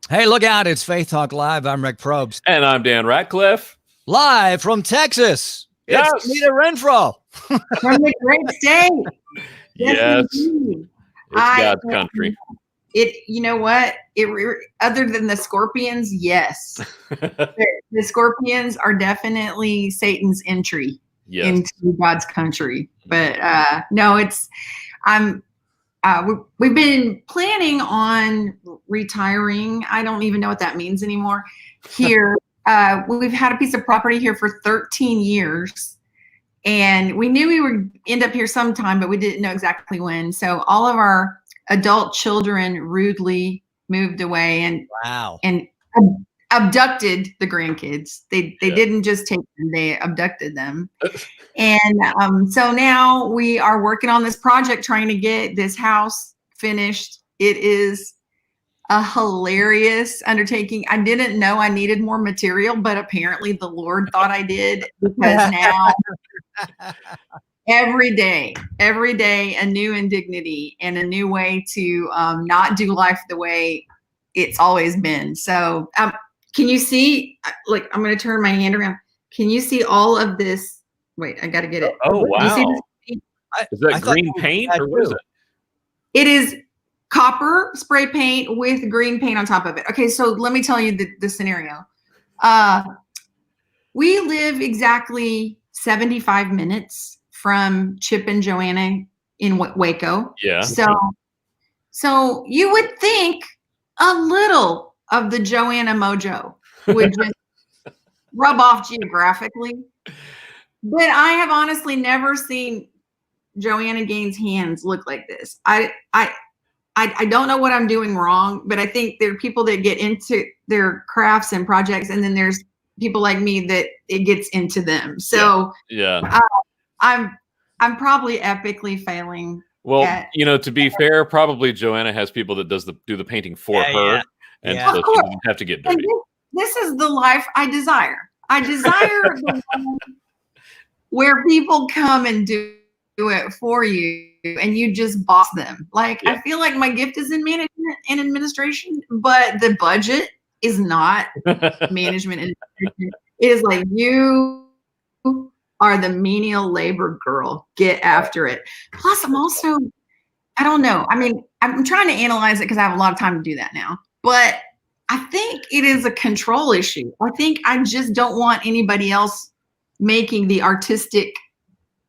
Hey, look out. It's Faith Talk Live. I'm Rick Probst. And I'm Dan Ratcliffe. Live from Texas. Yes. It's Anita Renfroe. From the great state. Yes. Indeed. It's God's country. You know what? Other than the scorpions, yes. The scorpions are definitely Satan's entry into God's country. But no, we've been planning on retiring. I don't even know what that means anymore. Here, we've had a piece of property here for 13 years, and we knew we would end up here sometime, but we didn't know exactly when. So all of our adult children rudely moved away and abducted the grandkids. They didn't just take them, they abducted them. And so now we are working on this project, trying to get this house finished. It is a hilarious undertaking. I didn't know I needed more material, but apparently the Lord thought I did, because now every day, a new indignity and a new way to not do life the way it's always been. So can you see, like, I'm going to turn my hand around. Can you see all of this? Wait, I got to get it. Oh, wow. Is that I green paint or what is it? It is copper spray paint with green paint on top of it. Okay, so let me tell you the scenario. We live exactly 75 minutes from Chip and Joanna in Waco. Yeah. So you would think a little of the Joanna mojo would just rub off geographically. But I have honestly never seen Joanna Gaines' hands look like this. I don't know what I'm doing wrong, but I think there are people that get into their crafts and projects, and then there's people like me that it gets into them. So I'm probably epically failing. Well, to be fair, probably Joanna has people that do the painting for her, and so she doesn't have to get dirty. This is the life I desire. I desire the one where people come and do it for you, and you just boss them. Like, I feel like my gift is in management and administration, but the budget is not management and administration. It is like, you are the menial labor girl. Get after it. Plus, I'm also, I don't know. I mean, I'm trying to analyze it because I have a lot of time to do that now. But I think it is a control issue. I think I just don't want anybody else making the artistic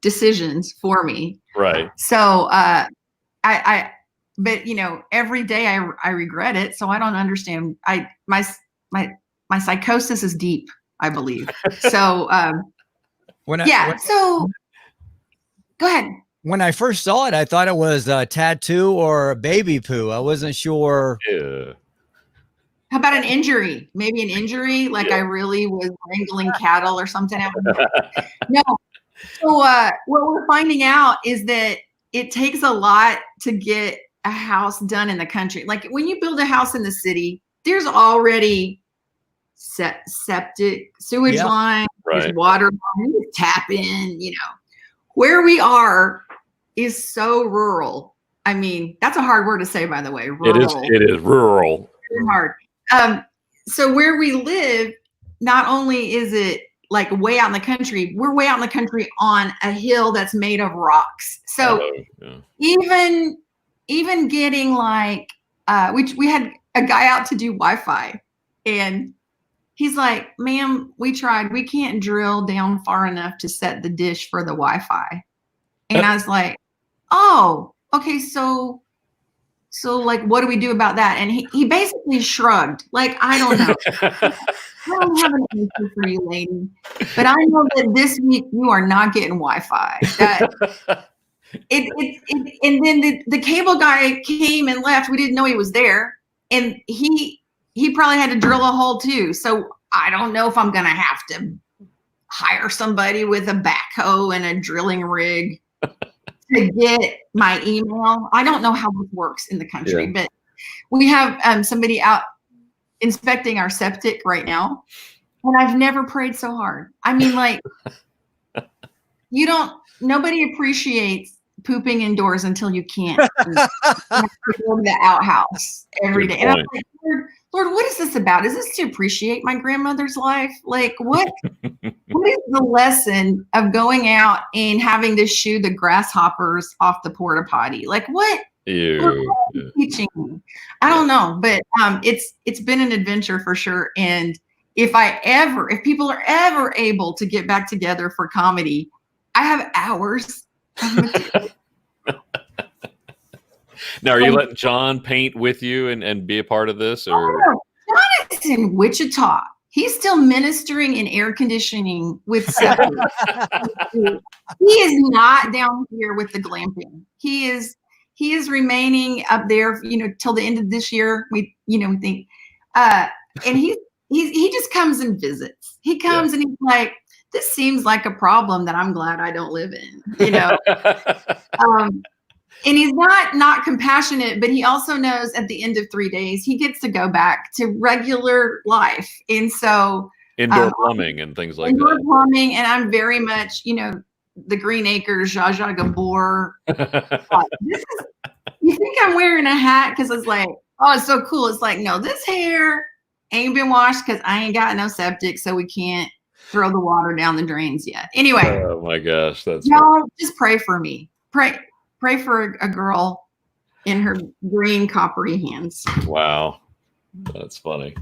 decisions for me. Right. So but every day I regret it. So I don't understand. My psychosis is deep, I believe. So so go ahead. When I first saw it, I thought it was a tattoo or a baby poo. I wasn't sure. Yeah. How about an injury? Maybe an injury, like I really was wrangling cattle or something. No. So what we're finding out is that it takes a lot to get a house done in the country. Like, when you build a house in the city, there's already septic, sewage line, there's water line, you tap in, Where we are is so rural. I mean, that's a hard word to say, by the way. Rural. It is rural. It's hard. So where we live, not only is it like way out in the country, we're way out in the country on a hill that's made of rocks. So even getting like, we had a guy out to do Wi-Fi, and he's like, "Ma'am, we tried. We can't drill down far enough to set the dish for the Wi-Fi." And I was like, "Oh, okay. So like, what do we do about that?" And he basically shrugged. Like, I don't know. I don't have an answer for you, lady. But I know that this week you are not getting Wi-Fi. And then the cable guy came and left. We didn't know he was there. And he probably had to drill a hole too. So I don't know if I'm going to have to hire somebody with a backhoe and a drilling rig to get my email. I don't know how this works in the country, but we have somebody out inspecting our septic right now. And I've never prayed so hard. I mean, like, nobody appreciates pooping indoors until you can't. You have to go to the outhouse every day. And I'm like, Lord, what is this about? Is this to appreciate my grandmother's life? Like, what is the lesson of going out and having to shoo the grasshoppers off the porta potty? Like, what? Lord, what are you teaching me? I don't know, but it's been an adventure for sure. And if people are ever able to get back together for comedy, I have hours of material. Now, are you letting John paint with you and be a part of this? Or John is in Wichita. He's still ministering in air conditioning with septic. He is not down here with the glamping. He is remaining up there, till the end of this year. We think, and he just comes and visits. He comes and he's like, this seems like a problem that I'm glad I don't live in, And he's not compassionate, but he also knows at the end of 3 days, he gets to go back to regular life. And so indoor plumbing and things like indoor that. Plumbing. And I'm very much, the Green Acres, Zsa Zsa Gabor. You think I'm wearing a hat because it's like, oh, it's so cool. It's like, no, this hair ain't been washed because I ain't got no septic, so we can't throw the water down the drains yet. Anyway. Oh my gosh, that's y'all just pray for me. Pray for a girl in her green coppery hands. Wow, that's funny.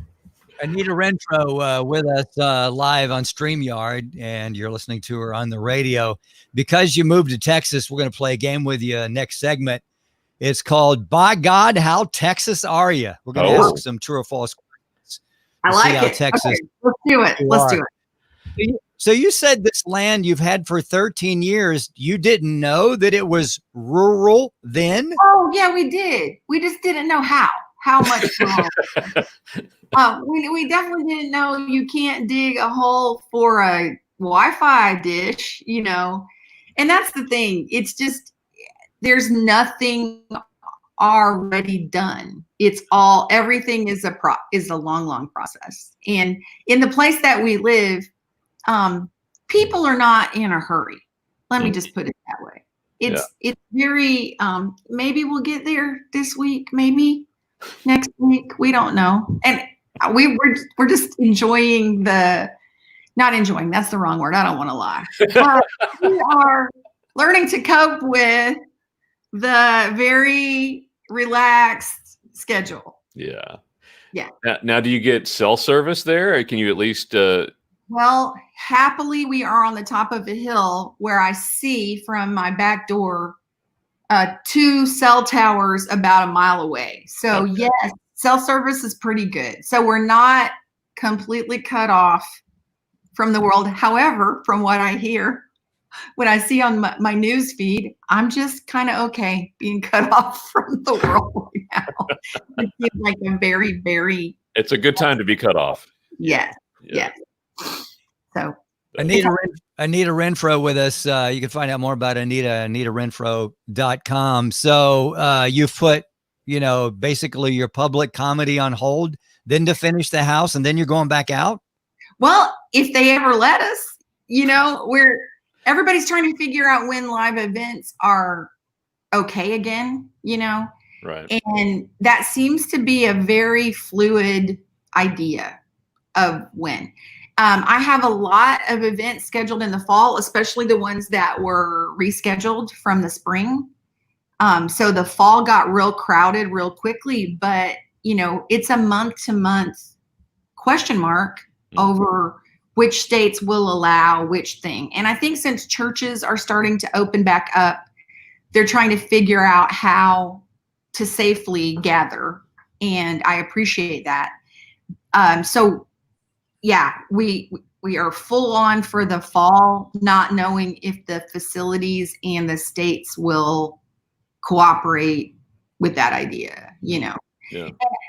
Anita Renfroe with us live on StreamYard, and you're listening to her on the radio. Because you moved to Texas, we're going to play a game with you next segment. It's called By God, How Texas Are You? We're going to ask some true or false questions. I like it. Texas. Okay, let's do it. Let's do it. So you said this land you've had for 13 years, you didn't know that it was rural then? Oh, yeah, we did. We just didn't know how much rural. We definitely didn't know you can't dig a hole for a Wi-Fi dish, And that's the thing. It's just, there's nothing already done. It's everything is a long process. And in the place that we live, people are not in a hurry. Let me just put it that way. It's very, maybe we'll get there this week, maybe next week. We don't know. And we're just enjoying not enjoying. That's the wrong word. I don't want to lie. We are learning to cope with the very relaxed schedule. Yeah. Yeah. Now, do you get cell service there, or can you at least, Well, happily, we are on the top of a hill where I see from my back door 2 cell towers about a mile away. So yes, cell service is pretty good. So we're not completely cut off from the world. However, from what I hear, what I see on my news feed, I'm just kind of okay being cut off from the world right now. It seems like a very, very... It's a good time to be cut off. Yes. Yeah. So Anita Renfroe with us. You can find out more about AnitaRenfroe.com. So you've put, basically your public comedy on hold, then to finish the house, and then you're going back out? Well, if they ever let us, everybody's trying to figure out when live events are okay again, Right. And that seems to be a very fluid idea of when. I have a lot of events scheduled in the fall, especially the ones that were rescheduled from the spring. So the fall got real crowded real quickly, but it's a month-to-month question mark over which states will allow which thing. And I think since churches are starting to open back up, they're trying to figure out how to safely gather. And I appreciate that. So yeah, we are full on for the fall, not knowing if the facilities and the states will cooperate with that idea, Yeah.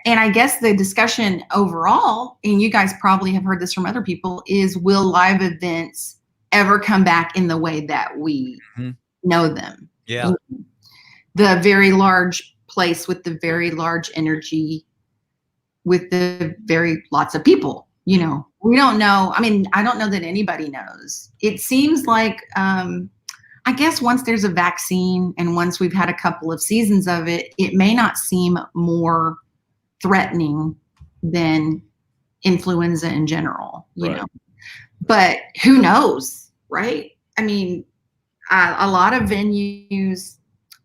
And I guess the discussion overall, and you guys probably have heard this from other people, is will live events ever come back in the way that we know them? Yeah. The very large place with the very large energy, with the very lots of people, we don't know. I mean, I don't know that anybody knows. It seems like, I guess once there's a vaccine and once we've had a couple of seasons of it, it may not seem more threatening than influenza in general, you know. But who knows, right? I mean, a lot of venues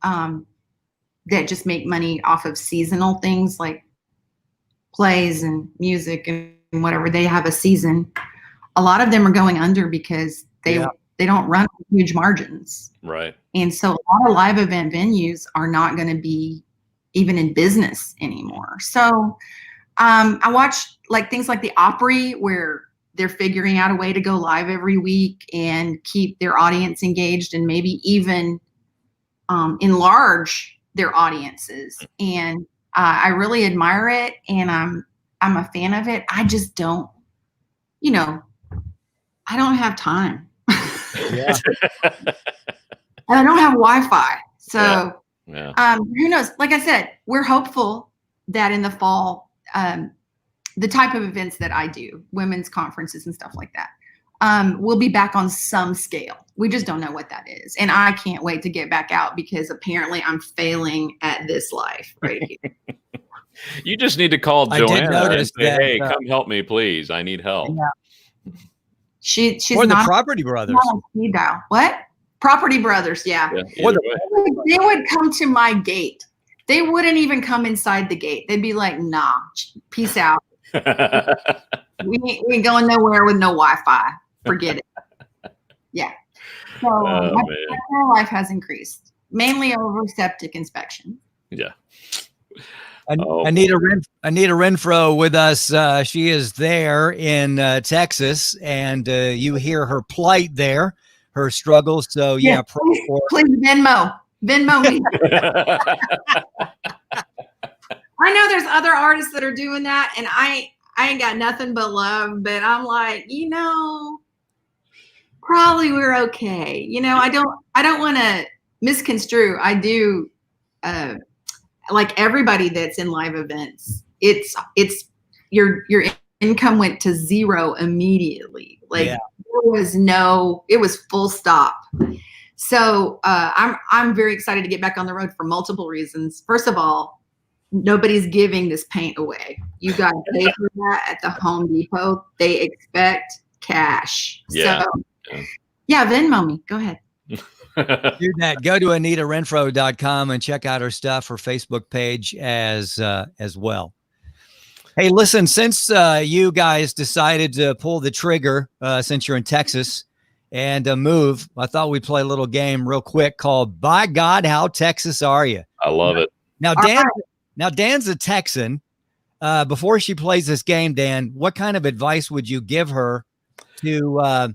that just make money off of seasonal things like plays and music and whatever, they have a season. A lot of them are going under because they don't run huge margins. Right. And so a lot of live event venues are not going to be even in business anymore. So I watch like things like the Opry where they're figuring out a way to go live every week and keep their audience engaged and maybe even enlarge their audiences. And I really admire it, and I'm a fan of it. I just don't, you know, I don't have time. Yeah. And I don't have Wi-Fi. So yeah. Who knows? Like I said, we're hopeful that in the fall, the type of events that I do, women's conferences and stuff like that, we'll be back on some scale. We just don't know what that is. And I can't wait to get back out because apparently I'm failing at this life right here. You just need to call Joanna and say, that, hey, come help me, please. I need help. Yeah. She's or the not Property Brothers. Speed dial. What? Property Brothers, yeah. Or they would come to my gate. They wouldn't even come inside the gate. They'd be like, nah, peace out. we ain't going nowhere with no Wi-Fi. Forget it. Yeah. So my personal life has increased, mainly over septic inspection. Yeah. Anita Renfroe with us. She is there in Texas, and you hear her plight there, her struggles. So yeah, please Venmo me. I know there's other artists that are doing that, and I ain't got nothing but love, but I'm like, probably we're okay. I don't want to misconstrue. I do, like everybody that's in live events, it's your income went to zero immediately. Like it was full stop. So I'm very excited to get back on the road for multiple reasons. First of all, nobody's giving this paint away. You got to pay for that at the Home Depot. They expect cash. Yeah. So, Venmo me. Go ahead. Do that. Go to AnitaRenfroe.com and check out her stuff, her Facebook page as well. Hey, listen, since you guys decided to pull the trigger, since you're in Texas and move, I thought we'd play a little game real quick called By God, How Texas Are You? I love it. Now, Dan's a Texan. Before she plays this game, Dan, what kind of advice would you give her to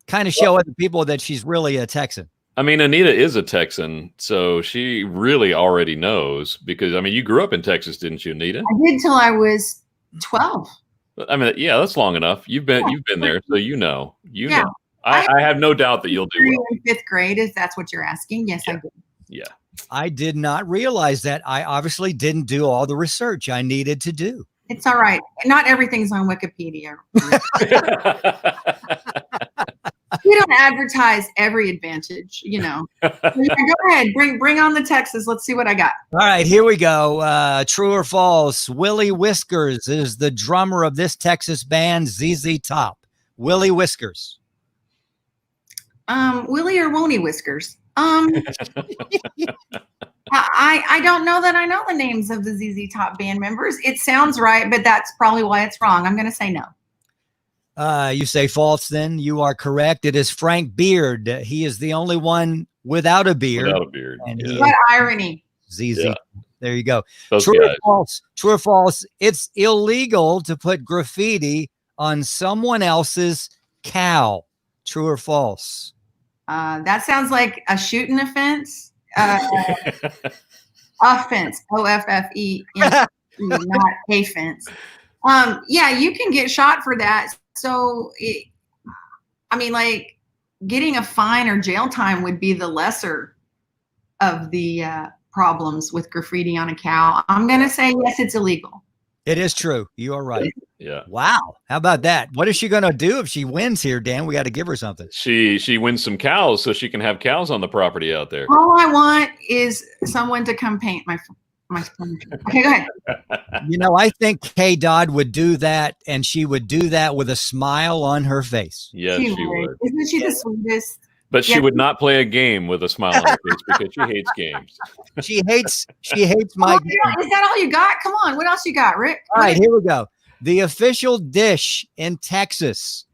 kind of show other people that she's really a Texan? I mean, Anita is a Texan, so she really already knows because, I mean, you grew up in Texas, didn't you, Anita? I did till I was 12. I mean, yeah, that's long enough. You've been there, so you know. I have no doubt that you'll do well. In 5th grade, if that's what you're asking. Yes, I did. Yeah. I did not realize that. I obviously didn't do all the research I needed to do. It's all right. Not everything's on Wikipedia. We don't advertise every advantage, So go ahead, bring on the Texas. Let's see what I got. All right, here we go. True or false? Willie Whiskers is the drummer of this Texas band, ZZ Top. Willie Whiskers. Willie or Woney Whiskers? I don't know that I know the names of the ZZ Top band members. It sounds right, but that's probably why it's wrong. I'm going to say no. You say false, then you are correct. It is Frank Beard. He is the only one without a beard. Without a beard. What irony. ZZ. Yeah. There you go. True or false? True or false? It's illegal to put graffiti on someone else's cow. True or false? That sounds like a shooting offense. Offense. OFFE. Not a fence. You can get shot for that. So, getting a fine or jail time would be the lesser of the problems with graffiti on a cow. I'm going to say yes, it's illegal. It is true. You are right. Yeah. Wow. How about that? What is she going to do if she wins here, Dan? We got to give her something. She wins some cows so she can have cows on the property out there. All I want is someone to come paint Okay, go ahead. You know, I think Kay Dodd would do that, and she would do that with a smile on her face. Yes, she would. Isn't she the sweetest? But she would not play a game with a smile on her face because she hates games. She hates my game. Is that all you got? Come on. What else you got, Rick? All right, here we go. The official dish in Texas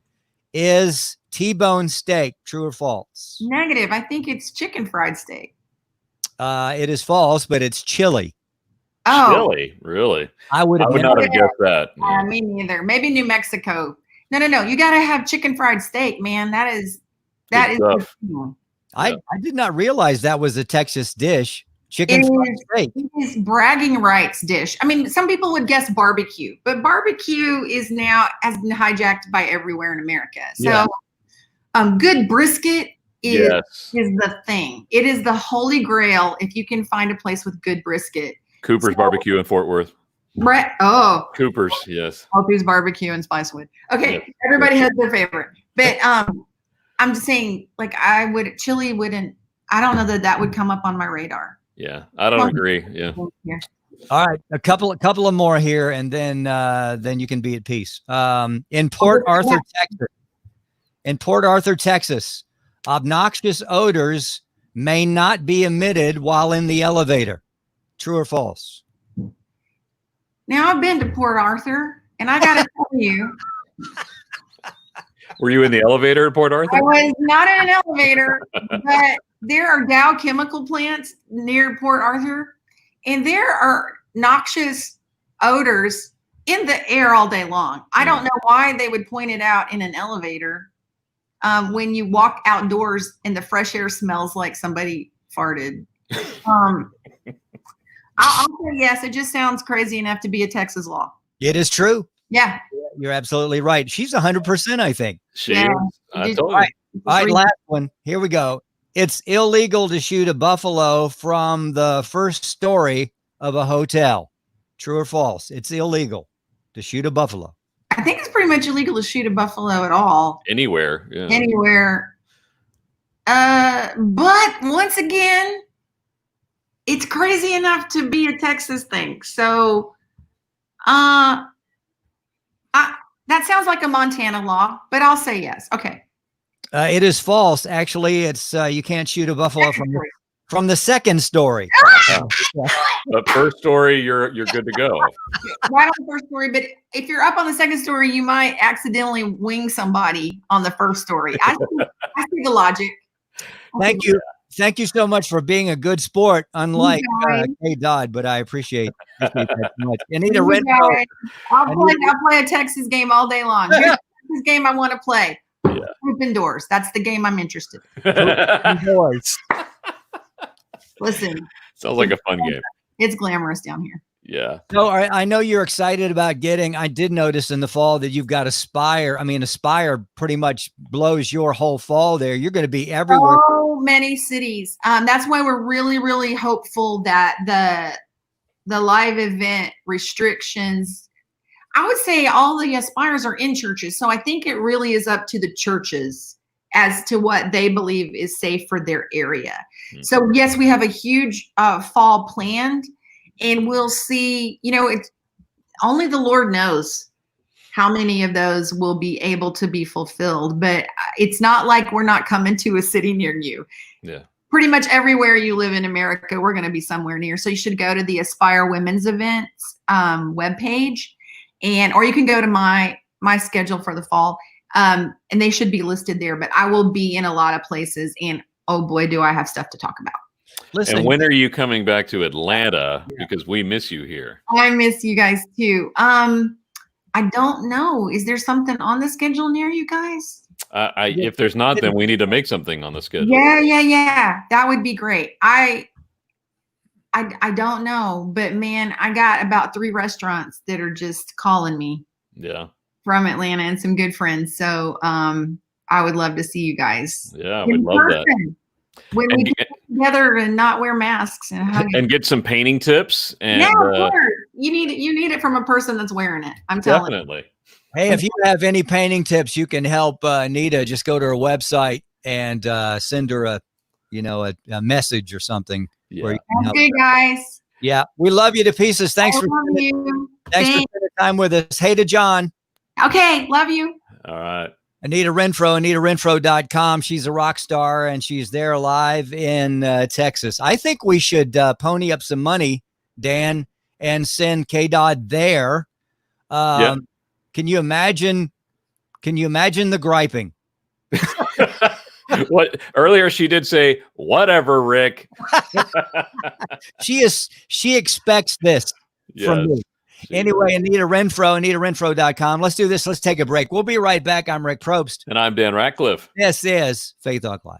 is T-bone steak. True or false? Negative. I think it's chicken fried steak. It is false, but it's chili. Oh, Chili? Really? I would not have guessed that. Yeah. Me neither. Maybe New Mexico. No. You got to have chicken fried steak, man. That is. I did not realize that was a Texas dish. Chicken fried steak. It is bragging rights dish. I mean, some people would guess barbecue, but barbecue has been hijacked by everywhere in America. So, good brisket is the thing. It is the holy grail if you can find a place with good brisket. Cooper's Barbecue in Fort Worth. Cooper's, yes. Cooper's Barbecue in Spicewood. Okay, everybody has their favorite, but I'm just saying, like, chili wouldn't. I don't know that would come up on my radar. Yeah, I don't agree. Yeah. All right, a couple of more here, and then you can be at peace. In Port Arthur, Texas, obnoxious odors may not be emitted while in the elevator. True or false? Now, I've been to Port Arthur, and I got to tell you. Were you in the elevator at Port Arthur? I was not in an elevator, but there are Dow chemical plants near Port Arthur, and there are noxious odors in the air all day long. I don't know why they would point it out in an elevator when you walk outdoors and the fresh air smells like somebody farted. I'll say yes. It just sounds crazy enough to be a Texas law. It is true. Yeah. You're absolutely right. She's 100%, I think. She is. I told you. All right, last one. Here we go. It's illegal to shoot a buffalo from the first story of a hotel. True or false? It's illegal to shoot a buffalo. I think it's pretty much illegal to shoot a buffalo at all. Anywhere. Yeah. Anywhere. But once again, it's crazy enough to be a Texas thing. So, that sounds like a Montana law, but I'll say yes. Okay. It is false. Actually, it's you can't shoot a buffalo from the second story. But first story, you're good to go. Right on the first story, but if you're up on the second story, you might accidentally wing somebody on the first story. I see the logic. Thank you. Thank you so much for being a good sport, unlike Kay Dodd, but I appreciate that so much. Anita Renfroe. I'll play a Texas game all day long. Here's the Texas game I want to play. Open doors. That's the game I'm interested in. Listen. Sounds like a fun game. It's glamorous down here. Yeah. So I know you're excited about I did notice in the fall that you've got Aspire. I mean, Aspire pretty much blows your whole fall there. You're going to be everywhere. So many cities. That's why we're really, really hopeful that the live event restrictions, I would say all the Aspires are in churches. So I think it really is up to the churches as to what they believe is safe for their area. Mm-hmm. So yes, we have a huge fall planned. And we'll see, it's only the Lord knows how many of those will be able to be fulfilled. But it's not like we're not coming to a city near you. Yeah. Pretty much everywhere you live in America, we're going to be somewhere near. So you should go to the Aspire Women's Events webpage, or you can go to my schedule for the fall, and they should be listed there. But I will be in a lot of places, and oh boy, do I have stuff to talk about. Listen, and when are you coming back to Atlanta? Because we miss you here. I miss you guys too. I don't know. Is there something on the schedule near you guys? If there's not, then we need to make something on the schedule. Yeah. That would be great. I don't know, but man, I got about 3 restaurants that are just calling me. Yeah. From Atlanta and some good friends. So I would love to see you guys. Yeah, we'd love that. When we get together and not wear masks and get some painting tips. And, of course. You need it from a person that's wearing it. I'm telling you. Hey, if you have any painting tips, you can help Anita. Just go to her website and send her a message or something. Yeah. Where you can help good, guys. Yeah, we love you to pieces. Thanks for spending time with us. Hey to John. Okay, love you. All right. Anita Renfroe, AnitaRenfroe.com. She's a rock star, and she's there live in Texas. I think we should pony up some money, Dan, and send K-Dodd there. Yeah. Can you imagine the griping? What earlier she did say, whatever, Rick. She expects this from me. Anyway, Anita Renfroe, AnitaRenfroe.com. Let's do this. Let's take a break. We'll be right back. I'm Rick Probst. And I'm Dan Ratcliffe. This is Faith Talk Live.